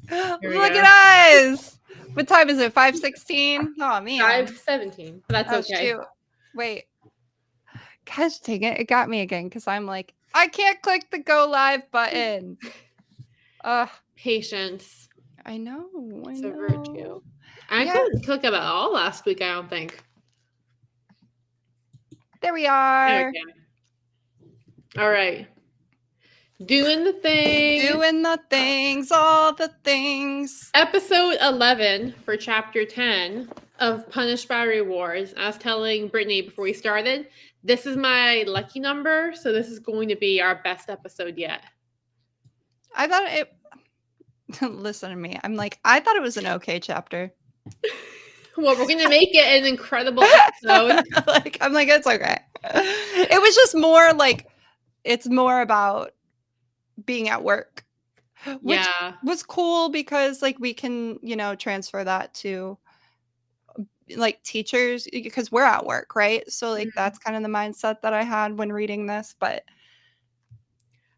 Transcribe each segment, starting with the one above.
Here we Look go. at us. What time is it? 5:16? Oh man. 5:17. That's Oh okay. shoot. Wait. Gosh dang it. It got me again because I'm like, I can't click the go live button. Patience. I know. I It's a know. virtue. I Yeah. couldn't click it at all last week, I don't think. There we are. All right. Doing the thing. Doing the things, all the things. Episode 11 for chapter 10 of Punished by Rewards. I was telling Brittany before we started, this is my lucky number, so this is going to be our best episode yet. I thought it. Listen to me. I'm like, I thought it was an okay chapter. Well, we're going to make it an incredible episode. I'm like, it's okay. It was just more like, it's more about being at work, which was cool because like we can, transfer that to like teachers because we're at work, right? So like that's kind of the mindset that I had when reading this, but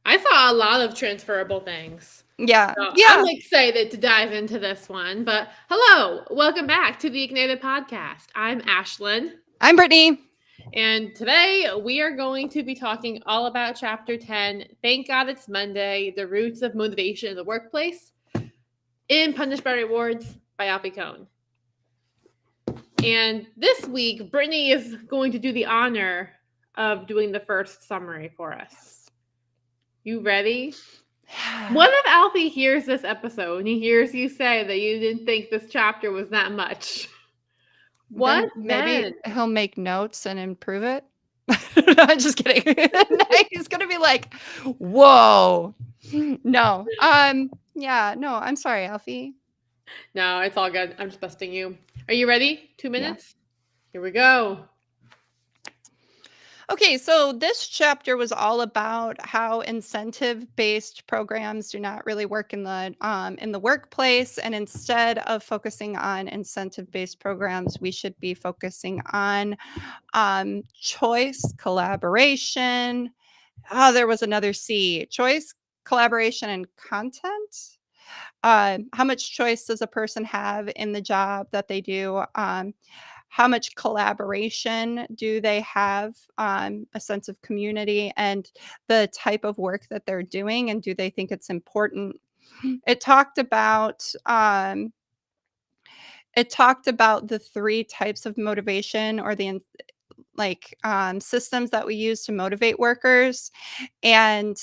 I saw a lot of transferable things. Yeah. So Yeah. I'm excited to dive into this one. But hello, welcome back to the Ignited Podcast. I'm Ashlyn. I'm Brittany. And today we are going to be talking all about chapter 10. Thank God it's Monday, the roots of motivation in the workplace, in Punished by Rewards by Alfie Kohn. And this week, Brittany is going to do the honor of doing the first summary for us. You ready? What if Alfie hears this episode and he hears you say that you didn't think this chapter was that much? What Maybe he'll make notes and improve it. I'm just kidding. He's gonna be like, whoa. No. Yeah, no, I'm sorry, Alfie. No, it's all good. I'm just busting you. Are you ready? 2 minutes? Yeah. Here we go. Okay, so this chapter was all about how incentive-based programs do not really work in the workplace, and instead of focusing on incentive-based programs, we should be focusing on choice, collaboration. Oh, there was another C. Choice, collaboration, and content. How much choice does a person have in the job that they do? How much collaboration do they have, a sense of community and the type of work that they're doing, and do they think it's important? It talked about the 3 types of motivation or the systems that we use to motivate workers, and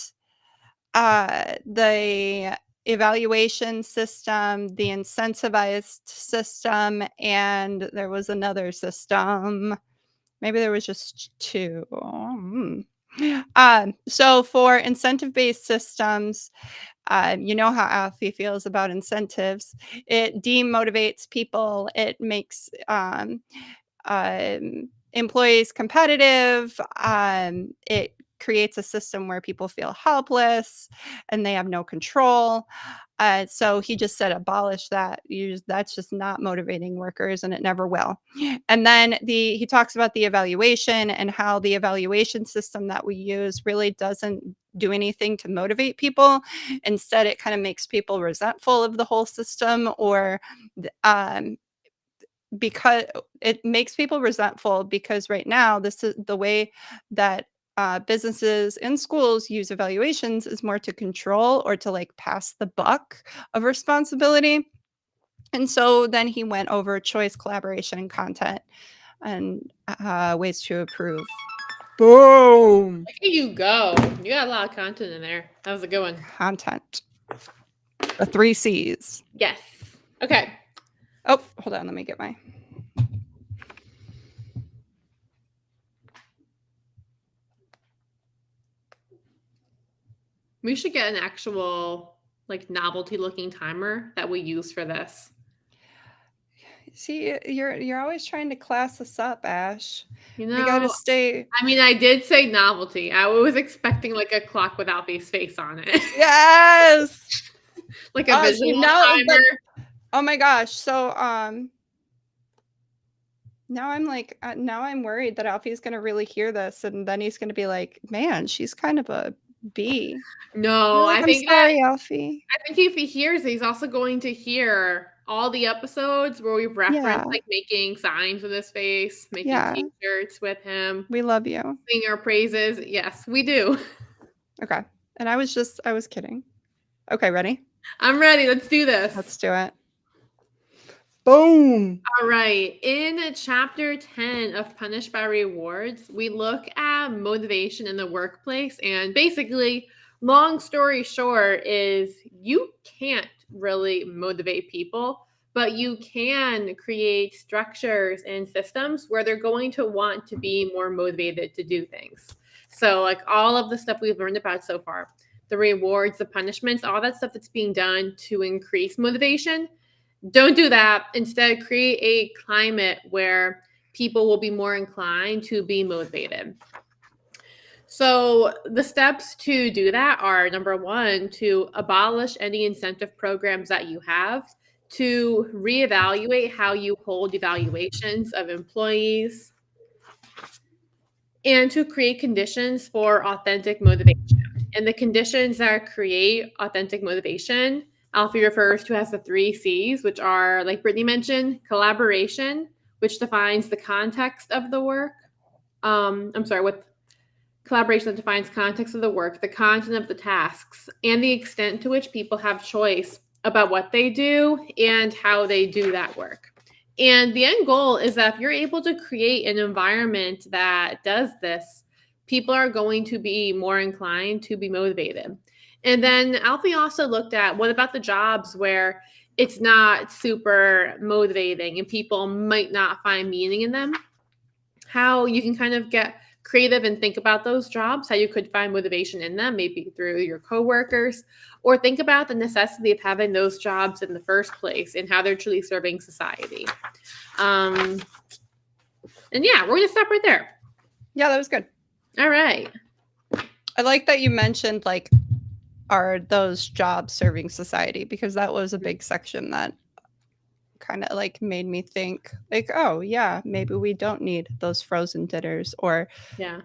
the evaluation system, the incentivized system, and there was another system. Maybe there was just 2. So for incentive-based systems, you know how Alfie feels about incentives. It demotivates people. It makes employees competitive. It creates a system where people feel helpless and they have no control. So he just said, abolish that. That's just not motivating workers, and it never will. And then he talks about the evaluation and how the evaluation system that we use really doesn't do anything to motivate people. Instead, it kind of makes people resentful of the whole system, or because it makes people resentful because right now this is the way that businesses and schools use evaluations is more to control or to like pass the buck of responsibility. And so then he went over choice, collaboration, and content, and ways to improve. Boom. Look at you go. You got a lot of content in there. That was a good one. Content. The 3 C's. Yes. Okay. Oh, hold on. Let me get my... We should get an actual like novelty looking timer that we use for this. See, you're always trying to class us up, Ash. You We gotta know, stay. I mean, I did say novelty. I was expecting like a clock with Alfie's face on it. Yes. Like a visual But, timer. oh my gosh. So now I'm like now I'm worried that Alfie's gonna really hear this, and then he's gonna be like, man, she's kind of a be. No, You're like, I'm sorry, Alfie. I think if he hears it, he's also going to hear all the episodes where we've referenced Yeah. like making signs with his face, making Yeah. t-shirts with him, We love you. sing our praises. Yes, we do. Okay. And I was kidding. Okay, ready? I'm ready. Let's do this. Let's do it. Boom. All right. In chapter 10 of Punished by Rewards, we look at motivation in the workplace. And basically, long story short, is you can't really motivate people, but you can create structures and systems where they're going to want to be more motivated to do things. So, like all of the stuff we've learned about so far, the rewards, the punishments, all that stuff that's being done to increase motivation, don't do that. Instead, create a climate where people will be more inclined to be motivated. So, the steps to do that are number one, to abolish any incentive programs that you have, to reevaluate how you hold evaluations of employees, and to create conditions for authentic motivation. And the conditions that create authentic motivation, Alfie refers to as the 3 C's, which are, like Brittany mentioned, collaboration, which defines the context of the work. With collaboration that defines context of the work, the content of the tasks, and the extent to which people have choice about what they do and how they do that work. And the end goal is that if you're able to create an environment that does this, people are going to be more inclined to be motivated. And then Alfie also looked at, what about the jobs where it's not super motivating and people might not find meaning in them? How you can kind of get creative and think about those jobs, how you could find motivation in them, maybe through your coworkers, or think about the necessity of having those jobs in the first place and how they're truly serving society. And yeah, we're going to stop right there. Yeah, that was good. All right. I like that you mentioned, like, are those jobs serving society? Because that was a big section that kind of like made me think, like, oh yeah, maybe we don't need those frozen dinners or Yeah.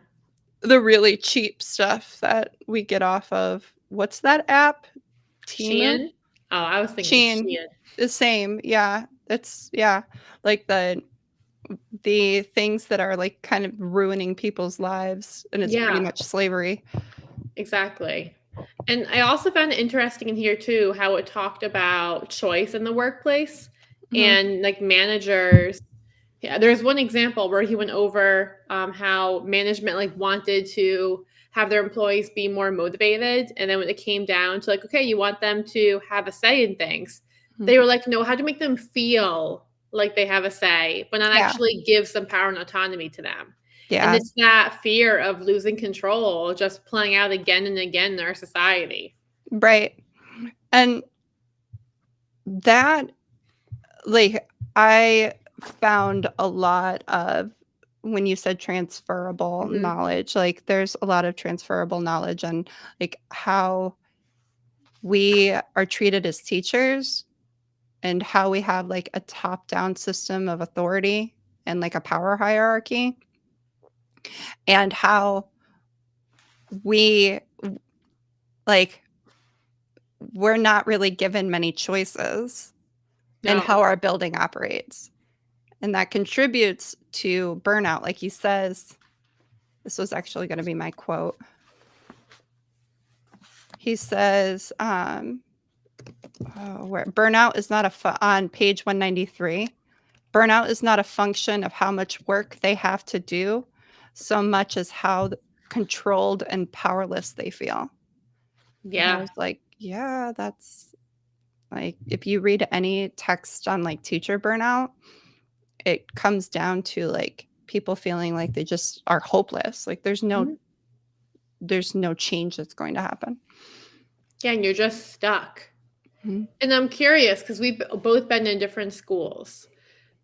the really cheap stuff that we get off of, what's that app? Temu? Shein? Oh, I was thinking Shein. The same. Yeah. It's like the things that are like kind of ruining people's lives, and it's pretty much slavery. Exactly. And I also found it interesting in here too how it talked about choice in the workplace and like managers. Yeah, there's one example where he went over how management like wanted to have their employees be more motivated, and then when it came down to like, okay, you want them to have a say in things, they were like, no, how to make them feel like they have a say, but not actually give some power and autonomy to them. Yeah. And it's that fear of losing control just playing out again and again in our society. Right. And that, like, I found a lot of, when you said transferable knowledge, like there's a lot of transferable knowledge and like how we are treated as teachers and how we have like a top-down system of authority and like a power hierarchy, and how we're not really given many choices in how our building operates. And that contributes to burnout. Like he says, this was actually going to be my quote. He says, where burnout is not on page 193. Burnout is not a function of how much work they have to do, so much as how controlled and powerless they feel. Yeah. And I was like, yeah, that's like, if you read any text on like teacher burnout, it comes down to like people feeling like they just are hopeless. Like there's no change that's going to happen. Yeah, and you're just stuck. And I'm curious because we've both been in different schools.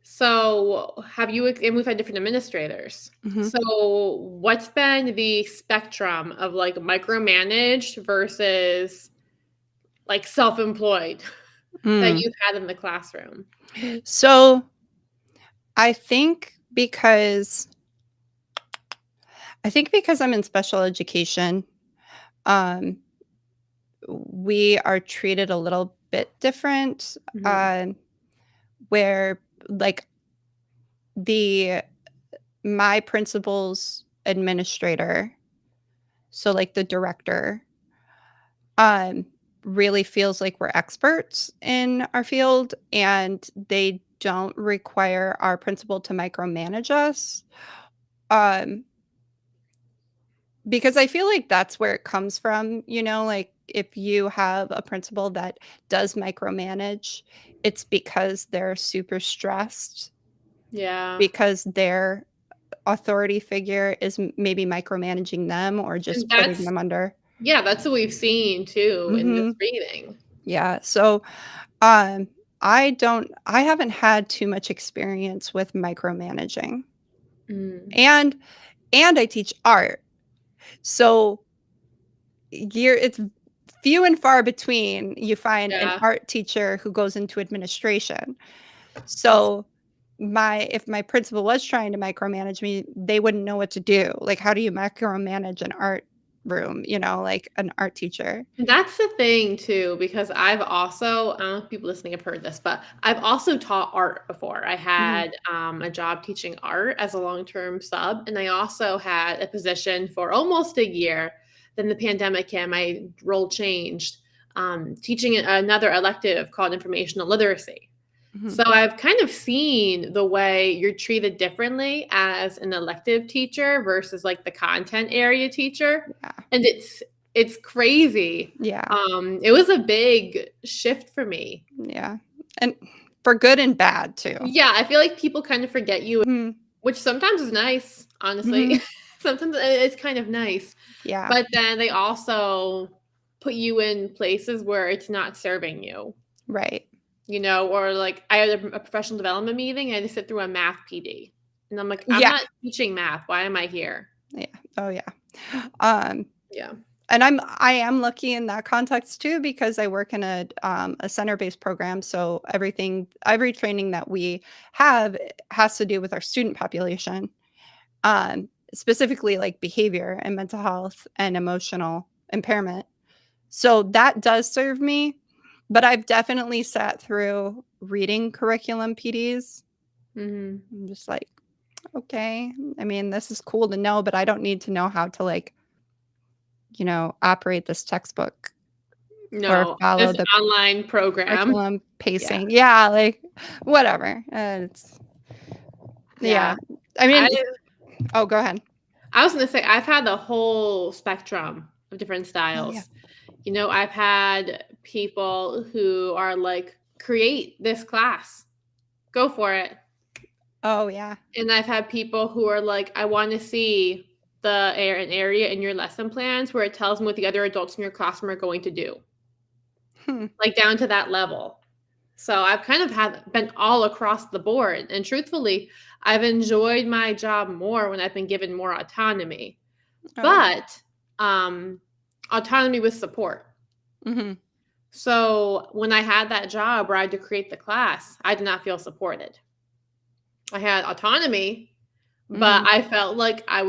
So and we've had different administrators. So what's been the spectrum of like micromanaged versus like self-employed that you've had in the classroom? So I think because I'm in special education, um, we are treated a little bit different, Mhm. where like the my principal's administrator, so like the director, um, really feels like we're experts in our field, and they don't require our principal to micromanage us. Um, because I feel like that's where it comes from, like if you have a principal that does micromanage, it's because they're super stressed Yeah. because their authority figure is maybe micromanaging them or And just putting that's them under. yeah, that's what we've seen too in this Mhm. reading. Yeah. So, um, I haven't had too much experience with micromanaging. Mm. And I teach art. So, it's few and far between you find an Yeah. art teacher who goes into administration. So, if my principal was trying to micromanage me, they wouldn't know what to do. Like, how do you micromanage an art room, like an art teacher? And that's the thing too, because I've also, I don't know if people listening have heard this, but I've also taught art before. I Mhm. had a job teaching art as a long-term sub, and I also had a position for almost a year. Then the pandemic came, my role changed, teaching another elective called informational literacy. Mhm. So I've kind of seen the way you're treated differently as an elective teacher versus like the content area teacher. Yeah. And it's crazy. Yeah. It was a big shift for me. Yeah. And for good and bad too. Yeah, I feel like people kind of forget you, Mhm. which sometimes is nice, honestly. Mhm. Sometimes it's kind of nice. Yeah. But then they also put you in places where it's not serving you. Right. Or like I had a professional development meeting, I had to sit through a math PD. And I'm like, I'm Yeah. not teaching math. Why am I here? Yeah. Oh, yeah. Um, Yeah. and I am lucky in that context too because I work in a center-based program, so every training that we have has to do with our student population, specifically like behavior and mental health and emotional impairment. So that does serve me, but I've definitely sat through reading curriculum PDs. Mhm. I'm just like, okay, I mean, this is cool to know, but I don't need to know how to like, operate this textbook or No, follow this the online program. curriculum Yeah. pacing. Yeah, like whatever. It's Yeah. yeah. I I mean, oh, go ahead. I was gonna say I've had the whole spectrum of different Oh yeah. styles. I've had people who are like, create this class. Go for it. Oh yeah. And I've had people who are like, I want to see an area in your lesson plans where it tells me what the other adults in your classroom are going to do, Hmm. like down to that level. So I've kind of been all across the board. And truthfully, I've enjoyed my job more when I've been given more autonomy, Oh yeah. but autonomy with support. Hmm. So when I had that job where I had to create the class, I did not feel supported. I had autonomy, but Hmm. I felt like I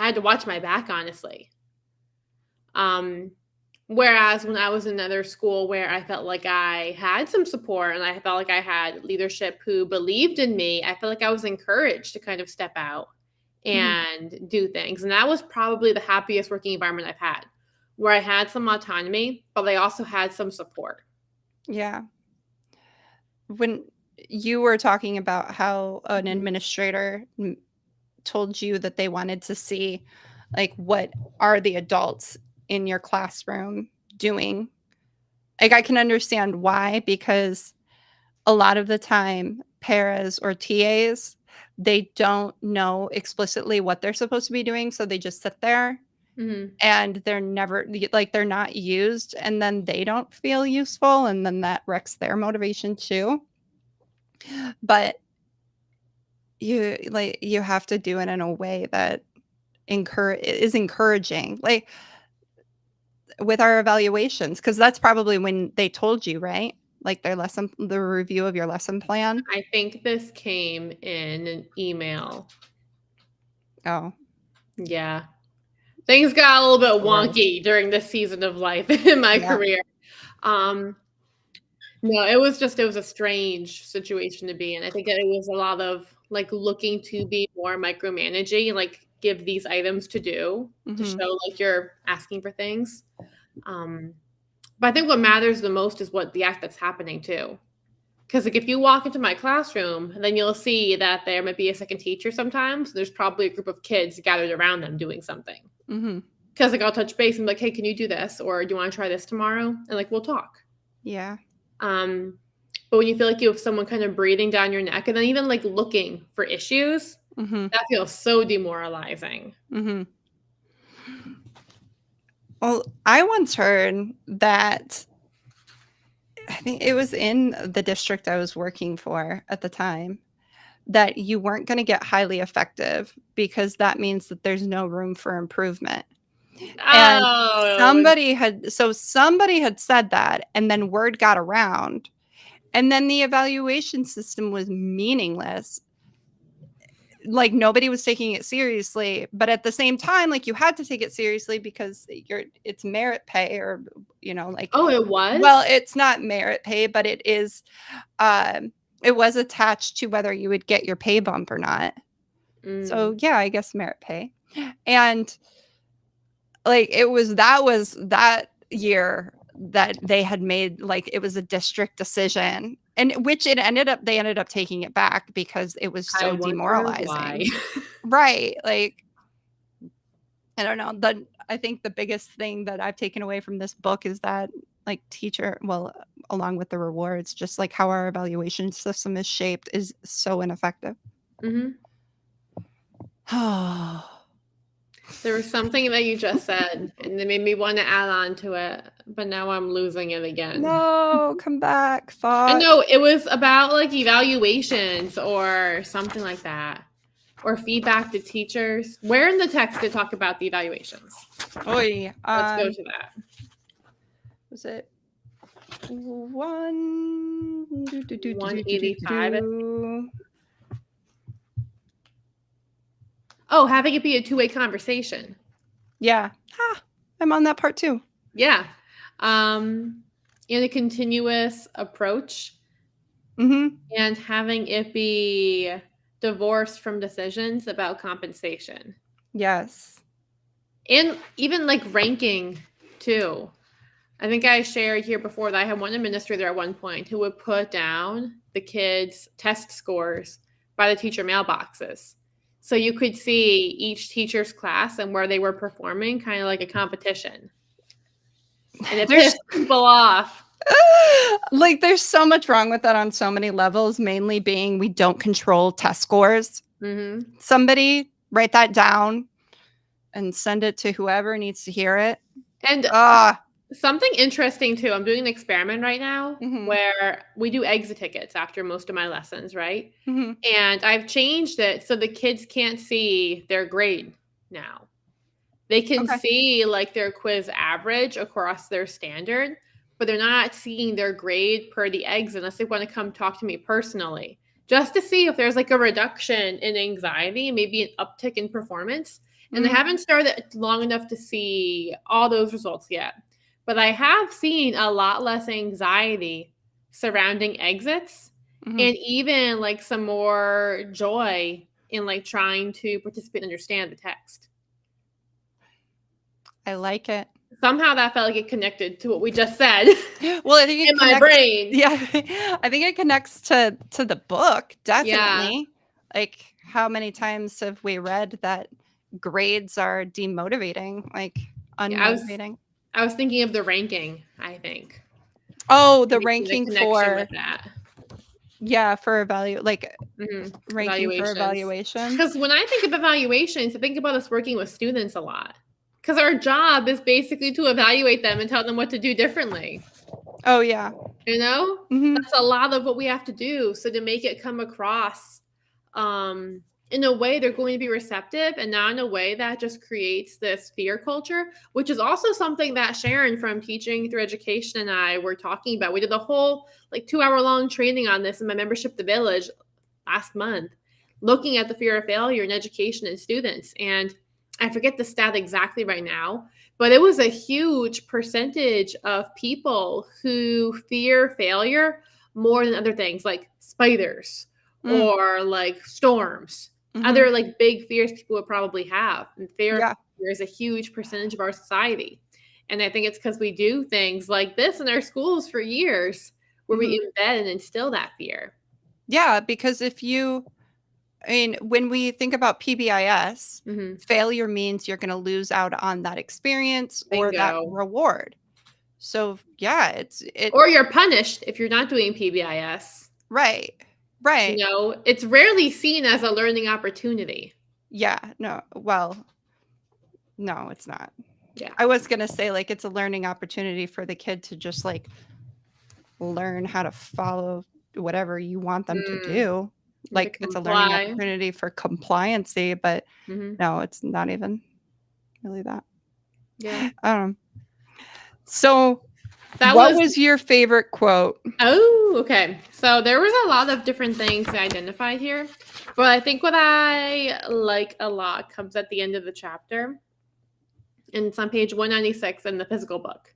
had to watch my back, honestly. Um, Whereas when I was in another school where I felt like I had some support and I felt like I had leadership who believed in me, I felt like I was encouraged to kind of step out Hmm. and do things. And that was probably the happiest working environment I've had, where I had some autonomy, but I also had some support. Yeah. When you were talking about how an Mhm. administrator told you that they wanted to see like what are the adults in your classroom doing, like I can understand why, because a lot of the time paras or TAs, they don't know explicitly what they're supposed to be doing, so they just sit there Mhm. and they're not used, and then they don't feel useful, and then that wrecks their motivation too. But you have to do it in a way that is encouraging, like with our evaluations, because that's probably when they told you, right? Like the review of your lesson plan. I think this came in an email. Oh, Yeah. Things got a little bit Right. wonky during this season of life in my Yeah. career. No, it was a strange situation to be in. I think it was a lot of like looking to be more micromanaging and like give these items to do to Mhm. show like you're asking for things. But I think what matters the most is what the act that's happening too. Because like if you walk into my classroom, then you'll see that there might be a second teacher sometimes. There's probably a group of kids gathered around them doing something. Mhm. Because like I'll touch base and be like, hey, can you do this? Or do you want to try this tomorrow? And like we'll talk. Yeah. But when you feel like you have someone kind of breathing down your neck and then even like looking for issues, Mhm. that feels so demoralizing. Mhm. Well, I once heard that I think it was in the district I was working for at the time that you weren't going to get highly effective because that means that there's no room for improvement. And Oh, somebody had said that, and then word got around, and then the evaluation system was meaningless. Like nobody was taking it seriously, but at the same time, like you had to take it seriously because it's merit pay, or like, oh, it well, was? it's not merit pay, but it was attached to whether you would get your pay bump or not. So Mm. yeah, I guess merit pay. And like that was that year that they had made, like, it was a district decision, and which they ended up taking it back because it was I so wonder why. demoralizing. Right. Like, I don't know. I think the biggest thing that I've taken away from this book is that, like, along with the rewards, just like how our evaluation system is shaped is so ineffective. Mhm. Oh. There was something that you just said, and it made me want to add on to it, but now I'm losing it again. No, come back, I thought. know it was about like evaluations or something like that, or feedback to teachers. Where in the text did it talk about the evaluations? Oy, Let's go to that. was it 185. do. Oh, having it be a two-way conversation. Yeah. I'm on that part too. Yeah. In a continuous approach Mm-hmm. and having it be divorced from decisions about compensation. Yes. And even like ranking too. I think I shared here before that I had one administrator at one point who would put down the kids' test scores by the teacher mailboxes. So you could see each teacher's class and where they were performing, kind of like a competition. And it pissed people off. Like, there's so much wrong with that on so many levels, mainly being we don't control test scores. Mm-hmm. Somebody write that down and send it to whoever needs to hear it. And something interesting too, I'm doing an experiment right now where we do exit tickets after most of my lessons, right? Mm-hmm. And I've changed it so the kids can't see their grade now. They can see like their quiz average across their standard, but they're not seeing their grade per the eggs unless they want to come talk to me personally, just to see if there's like a reduction in anxiety, maybe an uptick in performance. And I haven't started long enough to see all those results yet. But I have seen a lot less anxiety surrounding exits and even like some more joy in like trying to participate and understand the text. I like it. Somehow that felt like it connected to what we just said. Well, I think in my brain. Yeah, I think it connects to the book, definitely. Yeah. Like, how many times have we read that grades are demotivating, like unmotivating? I was thinking of the ranking, I think. Oh, the ranking for with that. Yeah, for ranking for evaluations. Because when I think of evaluations, I think about us working with students a lot. Because our job is basically to evaluate them and tell them what to do differently. Oh, yeah. You know? That's a lot of what we have to do. So to make it come across in a way they're going to be receptive and not in a way that just creates this fear culture, which is also something that Sharon from Teaching Through Education and I were talking about. We did the whole 2-hour-long training on this in my membership, The Village, last month, looking at the fear of failure in education and students. And I forget the stat exactly right now, but it was a huge percentage of people who fear failure more than other things like spiders or like storms, other like big fears people would probably have. And fear is a huge percentage of our society. And I think it's because we do things like this in our schools for years where we embed and instill that fear. Yeah, because when we think about PBIS, failure means you're going to lose out on that experience or that reward. So yeah, or you're punished if you're not doing PBIS. Right. You know, it's rarely seen as a learning opportunity. Yeah, no, it's not. Yeah. I was going to say like it's a learning opportunity for the kid to just like learn how to follow whatever you want them to do. Like it's a learning opportunity for compliancy, but no, it's not even really that. Yeah. So what was your favorite quote? Oh, okay. So there was a lot of different things I identified here, but I think what I like a lot comes at the end of the chapter. And it's on page 196 in the physical book.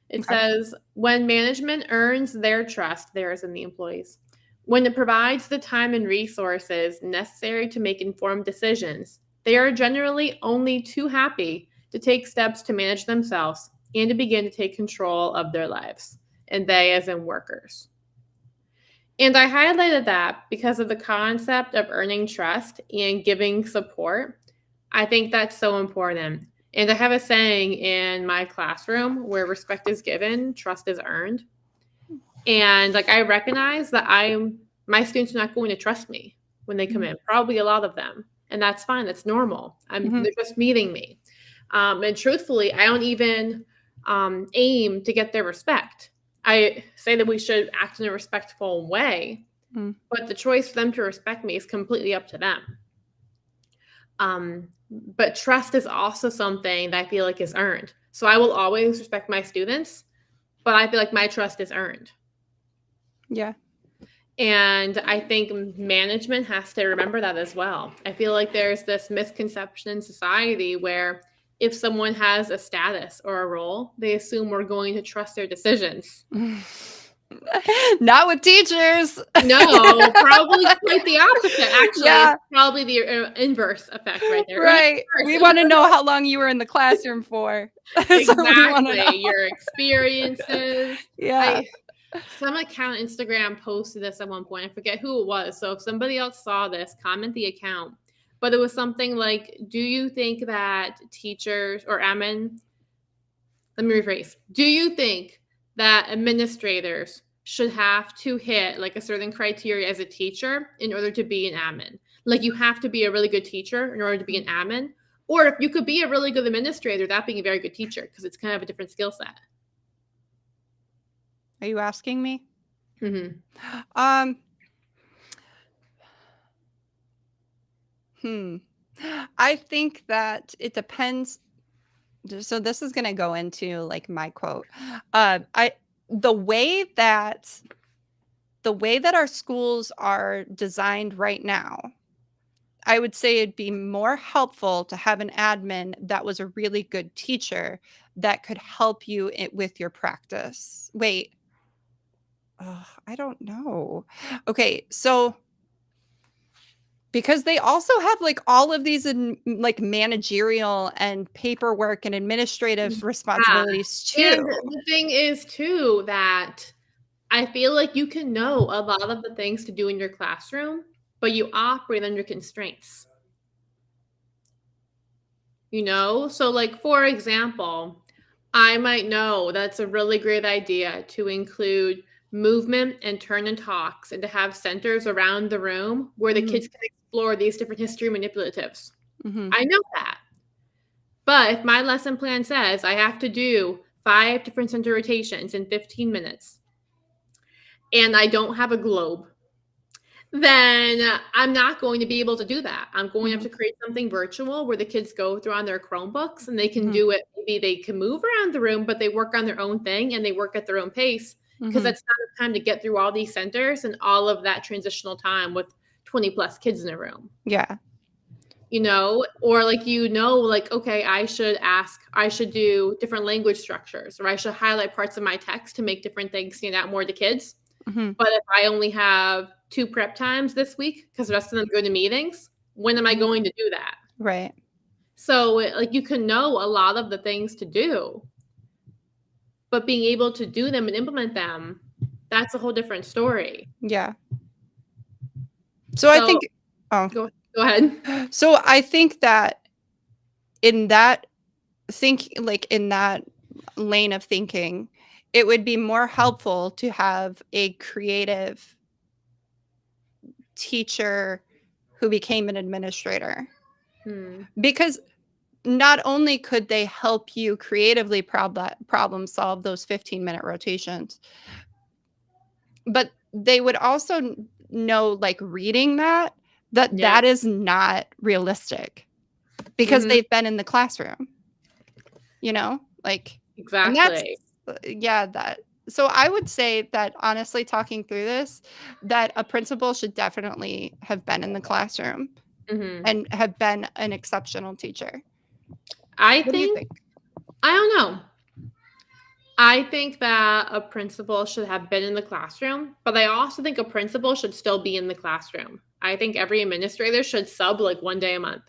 It says, when management earns their trust, theirs and the employees, when it provides the time and resources necessary to make informed decisions, they are generally only too happy to take steps to manage themselves and to begin to take control of their lives, and they as in workers. And I highlighted that because of the concept of earning trust and giving support. I think that's so important. And I have a saying in my classroom where respect is given, trust is earned. And like I recognize that my students are not going to trust me when they come in, probably a lot of them. And that's fine. That's normal. They're just meeting me. And truthfully, I don't even aim to get their respect. I say that we should act in a respectful way, but the choice for them to respect me is completely up to them. But trust is also something that I feel like is earned. So I will always respect my students, but I feel like my trust is earned. Yeah. And I think management has to remember that as well. I feel like there's this misconception in society where if someone has a status or a role, they assume we're going to trust their decisions. Not with teachers. No, probably quite the opposite. Actually, it's probably the inverse effect right there. Right. We want to know how long you were in the classroom for. Exactly. Your experiences. Yeah. Some account on Instagram posted this at one point. I forget who it was. So if somebody else saw this, comment the account. But it was something like, do you think that teachers or admin, let me rephrase. Do you think that administrators should have to hit like a certain criteria as a teacher in order to be an admin? Like you have to be a really good teacher in order to be an admin? Or if you could be a really good administrator, that being a very good teacher, because it's kind of a different skill set. Are you asking me? I think that it depends. So this is going to go into like my quote. The way that our schools are designed right now, I would say it'd be more helpful to have an admin that was a really good teacher that could help you with your practice. Wait. I don't know. Okay, so because they also have like all of these like managerial and paperwork and administrative responsibilities too. And the thing is too that I feel like you can know a lot of the things to do in your classroom, but you operate under constraints. You know, so like for example, I might know that's a really great idea to include movement and turn and talks and to have centers around the room where the kids can explore these different history manipulatives. I know that. But if my lesson plan says I have to do 5 different center rotations in 15 minutes and I don't have a globe, then I'm not going to be able to do that. I'm going to have to create something virtual where the kids go through on their Chromebooks and they can do it. Maybe they can move around the room, but they work on their own thing and they work at their own pace because that's not enough time to get through all these centers and all of that transitional time with 20 plus kids in a room. Yeah. or like, like, okay, I should do different language structures, or I should highlight parts of my text to make different things stand out more to kids. Mm-hmm. But if I only have 2 prep times this week because the rest of them go to meetings, when am I going to do that? Right. So like, you can know a lot of the things to do, but being able to do them and implement them, that's a whole different story. Yeah. So I think go ahead. So I think that in that in that lane of thinking, it would be more helpful to have a creative teacher who became an administrator. Because not only could they help you creatively problem solve those 15-minute rotations, but they would also know, like, reading that is not realistic because they've been in the classroom, like, Exactly. So I would say that, honestly, talking through this, that a principal should definitely have been in the classroom and have been an exceptional teacher. What do you think? I don't know. I think that a principal should have been in the classroom, but I also think a principal should still be in the classroom. I think every administrator should sub like 1 day a month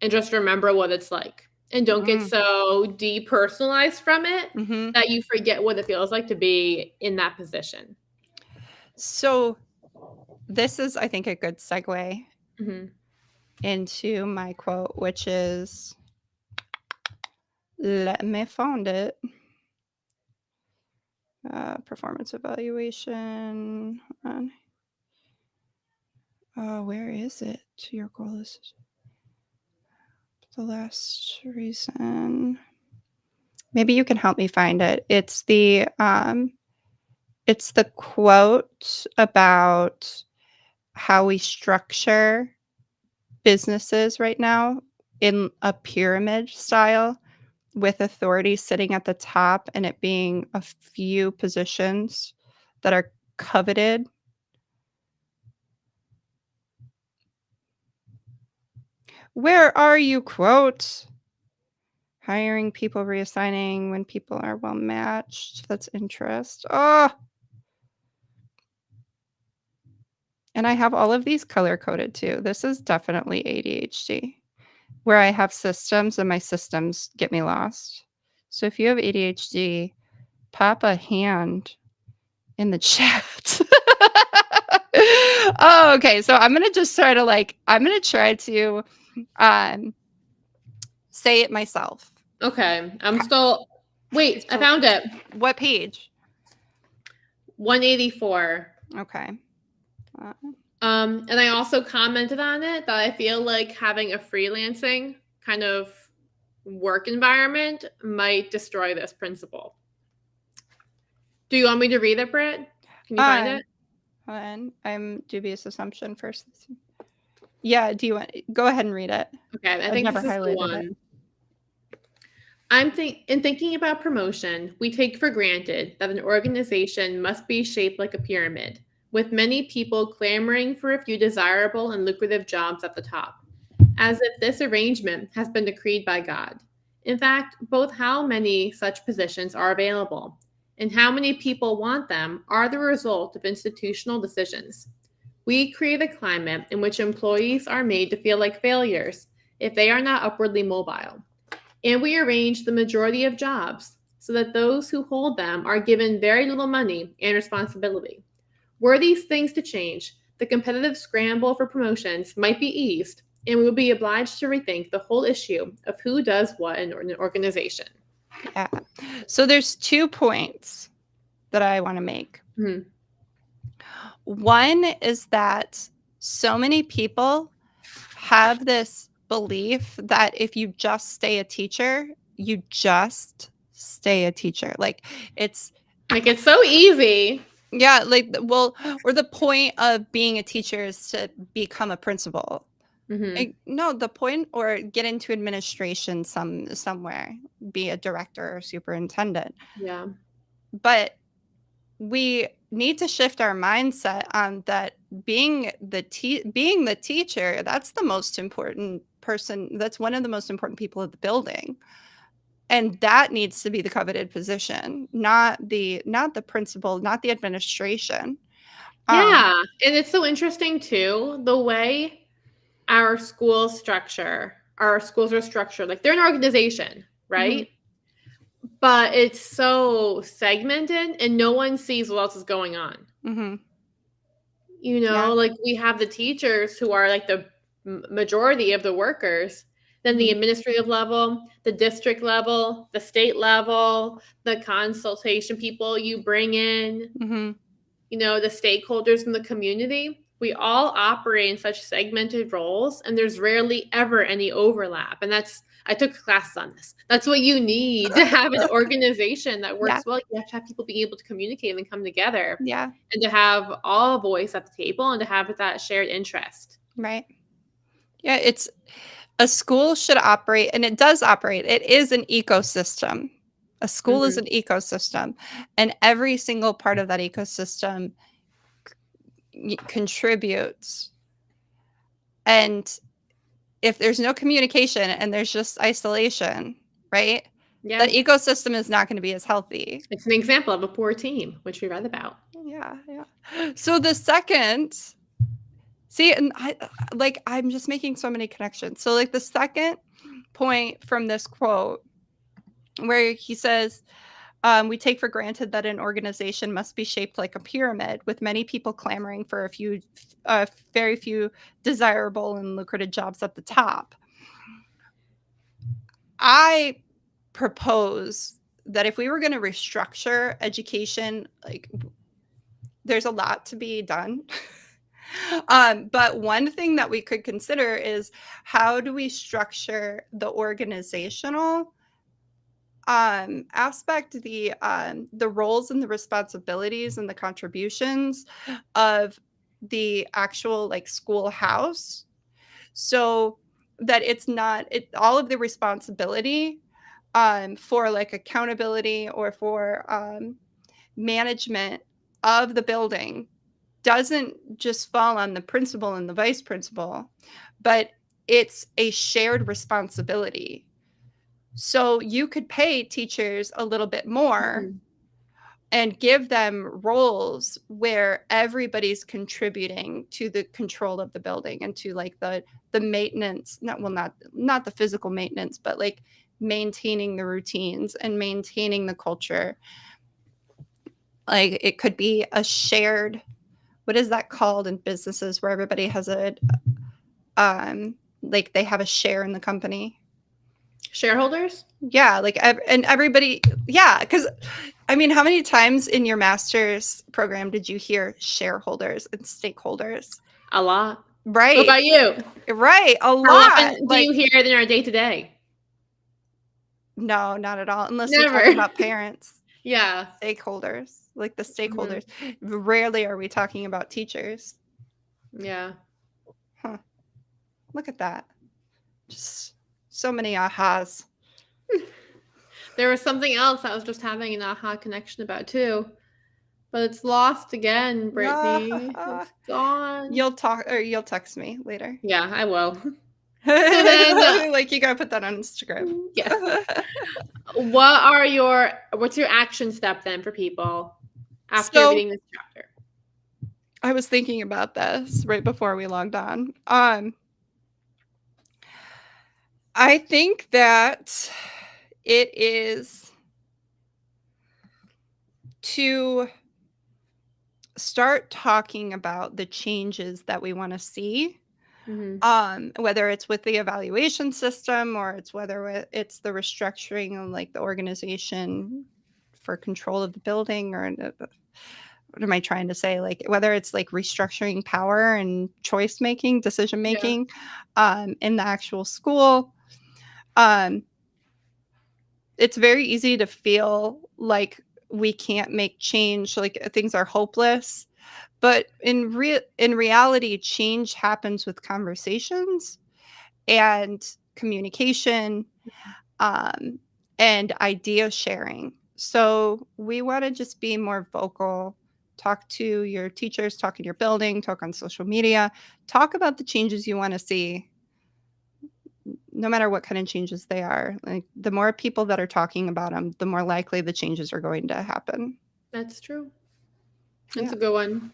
and just remember what it's like. And don't get so depersonalized from it that you forget what it feels like to be in that position. So this is, I think, a good segue into my quote, which is, let me find it. Performance evaluation. Where is it? Your goal is the last reason. Maybe you can help me find it. It's the quote about how we structure businesses right now in a pyramid style, with authority sitting at the top and it being a few positions that are coveted. Where are you, quote? Hiring people, reassigning when people are well matched. That's interest. Oh. And I have all of these color coded too. This is definitely ADHD, where I have systems and my systems get me lost. So if you have ADHD, pop a hand in the chat. Oh, okay. So I'm going to just try to say it myself. Okay. Wait, I found it. What page? 184. Okay. And I also commented on it that I feel like having a freelancing kind of work environment might destroy this principle. Do you want me to read it, Britt? Can you find it? Hold on. I'm dubious assumption first. Yeah, do you want go ahead and read it? Okay, I think this is the one. In thinking about promotion, we take for granted that an organization must be shaped like a pyramid, with many people clamoring for a few desirable and lucrative jobs at the top, as if this arrangement has been decreed by God. In fact, both how many such positions are available and how many people want them are the result of institutional decisions. We create a climate in which employees are made to feel like failures if they are not upwardly mobile. And we arrange the majority of jobs so that those who hold them are given very little money and responsibility. Were these things to change, the competitive scramble for promotions might be eased, and we will be obliged to rethink the whole issue of who does what in an organization. Yeah. So there's 2 points that I want to make. One is that so many people have this belief that if you just stay a teacher, you just stay a teacher. Like it's so easy. Yeah, or the point of being a teacher is to become a principal. No, the point, or get into administration somewhere, be a director or superintendent. Yeah. But we need to shift our mindset on that being the teacher, that's the most important person. That's one of the most important people at the building. And that needs to be the coveted position, not the principal, not the administration. Yeah, and it's so interesting too, the way our schools are structured. Like they're an organization, right? But it's so segmented and no one sees what else is going on. Mm-hmm. You Yeah. know, like we have the teachers who are like the majority of the workers, then the administrative level, the district level, the state level, the consultation people you bring in, Mm-hmm. you know, the stakeholders in the community. We all operate in such segmented roles, and there's rarely ever any overlap. And I took classes on this. That's what you need to have an organization that works well. You have to have people be able to communicate and come together. Yeah. And to have all voice at the table and to have that shared interest. Right. Yeah, it's a school should operate, and it does operate. It is an ecosystem. A school is an ecosystem, and every single part of that ecosystem contributes. And if there's no communication and there's just isolation, right? Yeah. That ecosystem is not going to be as healthy. It's an example of a poor team, which we read about. Yeah, yeah. So the second, and I'm just making so many connections. So like the second point from this quote where he says, we take for granted that an organization must be shaped like a pyramid, with many people clamoring for very few desirable and lucrative jobs at the top. I propose that if we were going to restructure education, like there's a lot to be done. But one thing that we could consider is how do we structure the organizational aspect, the roles and the responsibilities and the contributions of the actual like schoolhouse, so that it's not all of the responsibility for like accountability or for management of the building doesn't just fall on the principal and the vice principal, but it's a shared responsibility. So you could pay teachers a little bit more and give them roles where everybody's contributing to the control of the building and to like the maintenance, not the physical maintenance, but like maintaining the routines and maintaining the culture. Like it could be a shared, what is that called in businesses where everybody has a like they have a share in the company? Shareholders? Yeah, like and everybody, yeah, because I mean, how many times in your master's program did you hear shareholders and stakeholders? A lot. Right. What about you? Right, a lot. How often do you hear it in our day-to-day? No, not at all, unless Never. we're talking about parents. Yeah. Stakeholders, like the stakeholders. Rarely are we talking about teachers. Yeah. Huh. Look at that. Just so many ahas. There was something else I was just having an aha connection about too, but it's lost again, Brittany. It's gone. You'll text me later. Yeah, I will. So then, like you gotta put that on Instagram. Yes. What's your action step then for people after reading this chapter? I was thinking about this right before we logged on. I think that it is to start talking about the changes that we want to see, whether it's with the evaluation system or whether it's the restructuring of like the organization for control of the building, or what am I trying to say? Like whether it's like restructuring power and choice making, decision making in the actual school. It's very easy to feel like we can't make change, like things are hopeless. But in reality, change happens with conversations and communication and idea sharing. So we want to just be more vocal Talk to your teachers, talk in your building, talk on social media, talk about the changes you want to see, no matter what kind of changes they are. Like, the more people that are talking about them, the more likely the changes are going to happen. That's true. That's Yeah. a good one.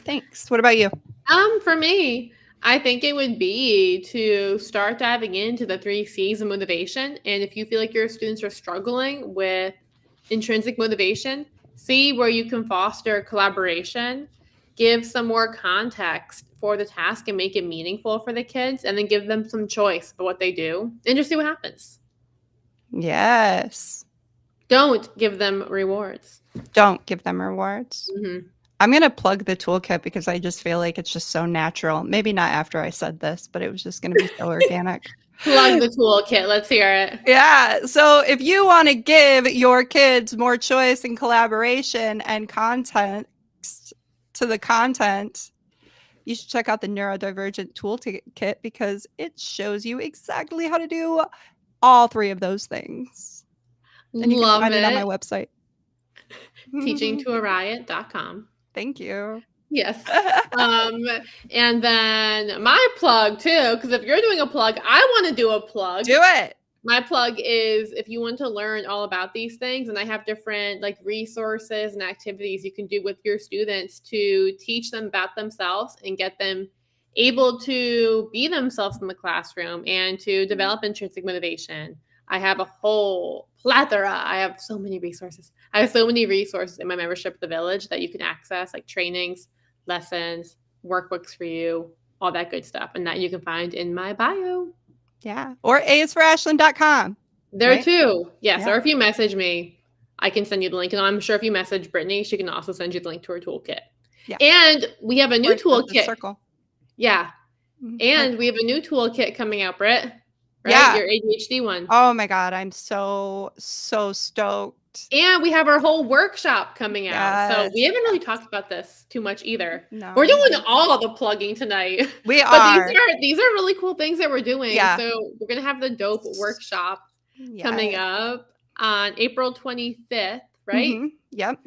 Thanks. What about you? For me, I think it would be to start diving into the 3 C's of motivation. And if you feel like your students are struggling with intrinsic motivation, see where you can foster collaboration, give some more context for the task and make it meaningful for the kids, and then give them some choice for what they do and just see what happens. Yes. Don't give them rewards. Don't give them rewards. Mm-hmm. I'm going to plug the toolkit because I just feel like it's just so natural. Maybe not after I said this, but it was just going to be so organic. Plug the toolkit. Let's hear it. Yeah. So if you want to give your kids more choice and collaboration and context to the content, you should check out the Neurodivergent Toolkit because it shows you exactly how to do all 3 of those things. And you Love can find it on my it. website. Teachingtoariot.com. Thank you. Yes. And then my plug too, because if you're doing a plug, I want to do a plug. Do it. My plug is if you want to learn all about these things, and I have different like resources and activities you can do with your students to teach them about themselves and get them able to be themselves in the classroom and to develop intrinsic motivation. I have a whole plethora. I have so many resources. I have so many resources in my membership at the Village that you can access, like trainings, lessons, workbooks for you, all that good stuff. And that you can find in my bio. Yeah. Or aisforashland.com. There right? too. Yes. Yeah. Or if you message me, I can send you the link. And I'm sure if you message Brittany, she can also send you the link to her toolkit. Yeah. And we have a new Or the toolkit. circle. Yeah. Mhm. And we have a new toolkit coming out, Britt. Right? Yeah. Your ADHD one. Oh my God. I'm so stoked. And we have our whole workshop coming out. So we Yes. haven't really talked about this too much either. No. We're doing all the plugging tonight. We But are. these are really cool things that we're doing. Yeah. So we're gonna have the dope workshop coming up on April 25th, right? Mhm. Yep.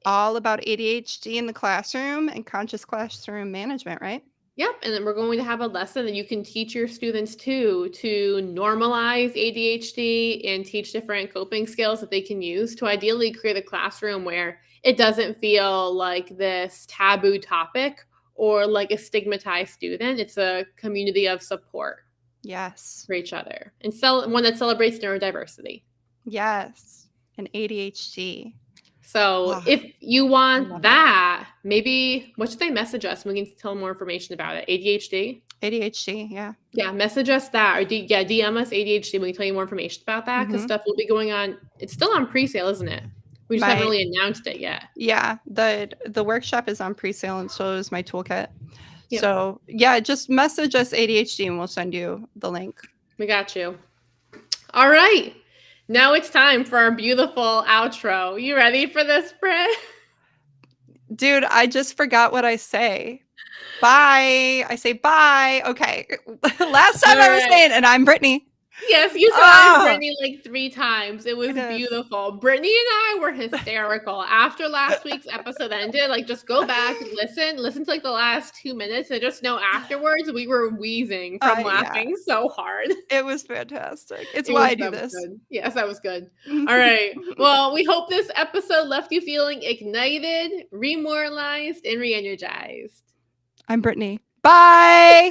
All about ADHD in the classroom and conscious classroom management, right? Yep. And then we're going to have a lesson that you can teach your students to normalize ADHD and teach different coping skills that they can use to ideally create a classroom where it doesn't feel like this taboo topic or like a stigmatized student. It's a community of support Yes. for each other and one that celebrates neurodiversity. Yes. And ADHD. So if you want love that, maybe what should they message us? We can tell them more information about it. ADHD, yeah. Yeah, message us that or DM us ADHD. We can tell you more information about that because stuff will be going on. It's still on pre-sale, isn't it? We just haven't really announced it yet. Yeah, the workshop is on pre-sale and so is my toolkit. Yep. So yeah, just message us ADHD and we'll send you the link. We got you. All right. Now it's time for our beautiful outro. You ready for this, Britt? Dude, I just forgot what I say. Bye. I say bye. Okay. Last time I was saying, and I'm Brittany. Yes, you said I'm Brittany like 3 times. It was beautiful. Brittany and I were hysterical. After last week's episode ended, like just go back, listen to like the last 2 minutes and just know afterwards we were wheezing from laughing so hard. It was fantastic. It's why I do this. Good. Yes, that was good. All right. Well, we hope this episode left you feeling ignited, remoralized, and re-energized. I'm Brittany. Bye.